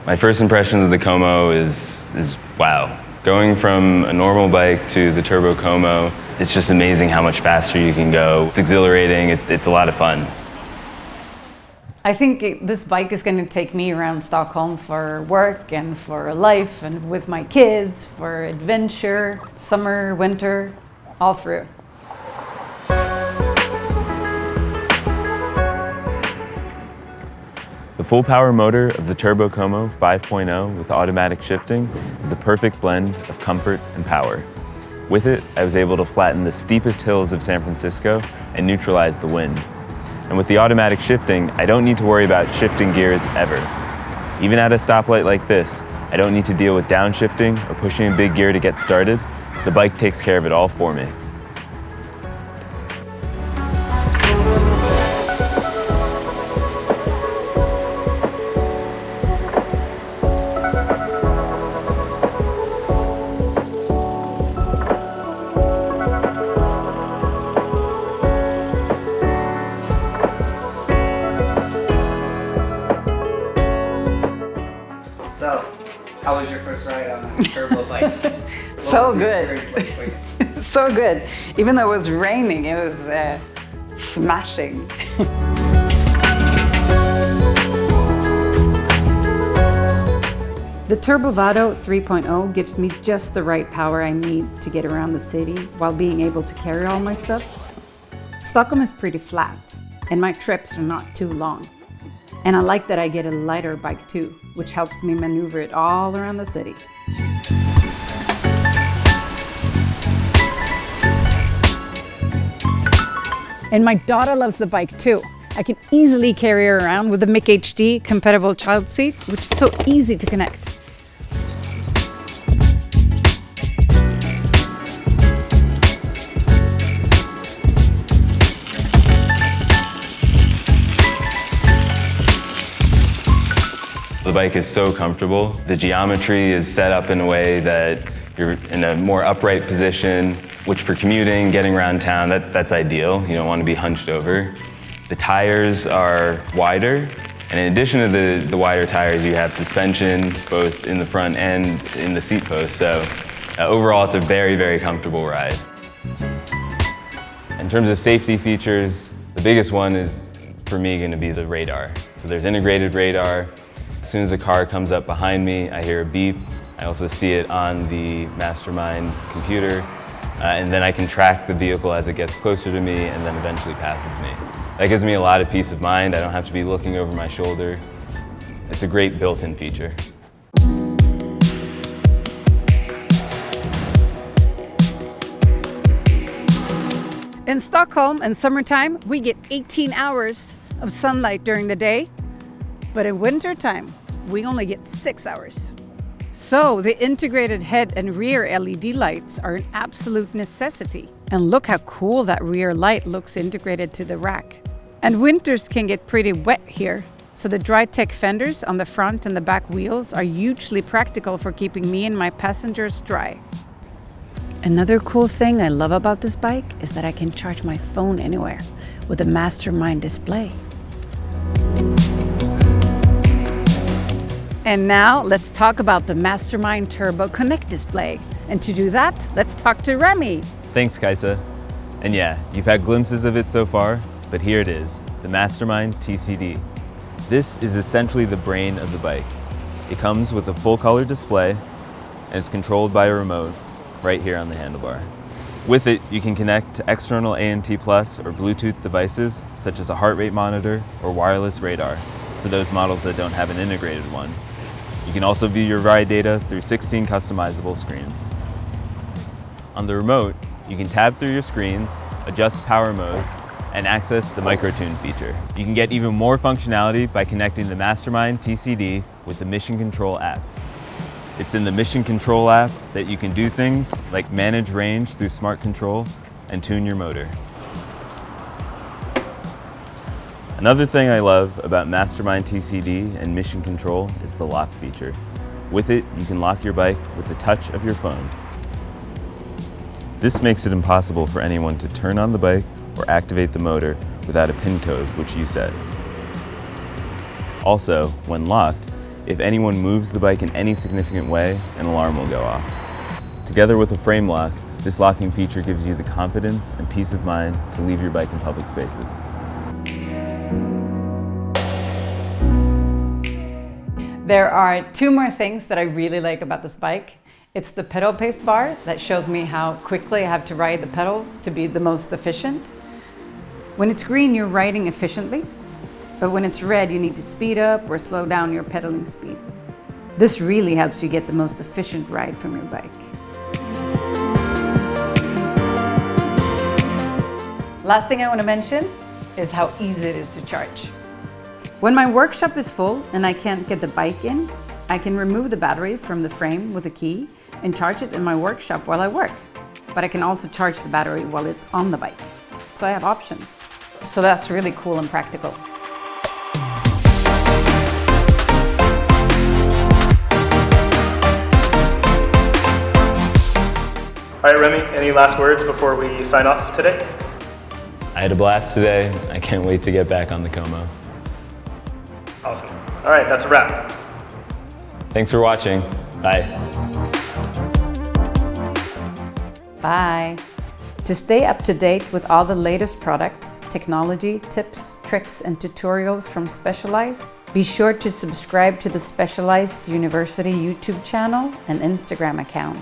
My first impressions of the Como is wow. Going from a normal bike to the Turbo Como, it's just amazing how much faster you can go. It's exhilarating, it's a lot of fun. I think this bike is going to take me around Stockholm for work and for life and with my kids, for adventure, summer, winter, all through. The full power motor of the Turbo Como 5.0 with automatic shifting is the perfect blend of comfort and power. With it, I was able to flatten the steepest hills of San Francisco and neutralize the wind. And with the automatic shifting, I don't need to worry about shifting gears ever. Even at a stoplight like this, I don't need to deal with downshifting or pushing a big gear to get started. The bike takes care of it all for me. So, how was your first ride on a turbo bike? So good. So good. Even though it was raining, it was smashing. The Turbo Vado 3.0 gives me just the right power I need to get around the city while being able to carry all my stuff. Stockholm is pretty flat, and my trips are not too long. And I like that I get a lighter bike too, which helps me maneuver it all around the city. And my daughter loves the bike too. I can easily carry her around with the Mic HD compatible child seat, which is so easy to connect. The bike is so comfortable. The geometry is set up in a way that you're in a more upright position, which for commuting, getting around town, that's ideal. You don't want to be hunched over. The tires are wider, and in addition to the wider tires, you have suspension both in the front and in the seat post. So overall, it's a very, very comfortable ride. In terms of safety features, the biggest one is, for me, going to be the radar. So there's integrated radar. As soon as a car comes up behind me, I hear a beep. I also see it on the Mastermind computer, and then I can track the vehicle as it gets closer to me and then eventually passes me. That gives me a lot of peace of mind. I don't have to be looking over my shoulder. It's a great built-in feature. In Stockholm, in summertime, we get 18 hours of sunlight during the day. But in wintertime, we only get 6 hours. So the integrated head and rear LED lights are an absolute necessity. And look how cool that rear light looks integrated to the rack. And winters can get pretty wet here. So the dry tech fenders on the front and the back wheels are hugely practical for keeping me and my passengers dry. Another cool thing I love about this bike is that I can charge my phone anywhere with a Mastermind display. And now let's talk about the Mastermind Turbo Connect display. And to do that, let's talk to Remi. Thanks, Kajsa. And yeah, you've had glimpses of it so far, but here it is, the Mastermind Tcd. This is essentially the brain of the bike. It comes with a full color display and is controlled by a remote right here on the handlebar. With it, you can connect to external ANT+ or Bluetooth devices, such as a heart rate monitor or wireless radar, for those models that don't have an integrated one. You can also view your ride data through 16 customizable screens. On the remote, you can tab through your screens, adjust power modes, and access the micro-tune feature. You can get even more functionality by connecting the Mastermind Tcd with the Mission Control app. It's in the Mission Control app that you can do things like manage range through smart control and tune your motor. Another thing I love about Mastermind Tcd and Mission Control is the lock feature. With it, you can lock your bike with the touch of your phone. This makes it impossible for anyone to turn on the bike or activate the motor without a PIN code which you set. Also, when locked, If anyone moves the bike in any significant way, an alarm will go off. Together with a frame lock, this locking feature gives you the confidence and peace of mind to leave your bike in public spaces. There are two more things that I really like about this bike. It's the pedal pace bar that shows me how quickly I have to ride the pedals to be the most efficient. When it's green, you're riding efficiently, but when it's red, you need to speed up or slow down your pedaling speed. This really helps you get the most efficient ride from your bike. Last thing I want to mention is how easy it is to charge. When my workshop is full and I can't get the bike in, I can remove the battery from the frame with a key and charge it in my workshop while I work. But I can also charge the battery while it's on the bike. So I have options. So that's really cool and practical. All right, Remi, any last words before we sign off today? I had a blast today. I can't wait to get back on the Como. Awesome. All right, that's a wrap. Thanks for watching. Bye. Bye. To stay up to date with all the latest products, technology, tips, tricks, and tutorials from Specialized, be sure to subscribe to the Specialized University YouTube channel and Instagram account.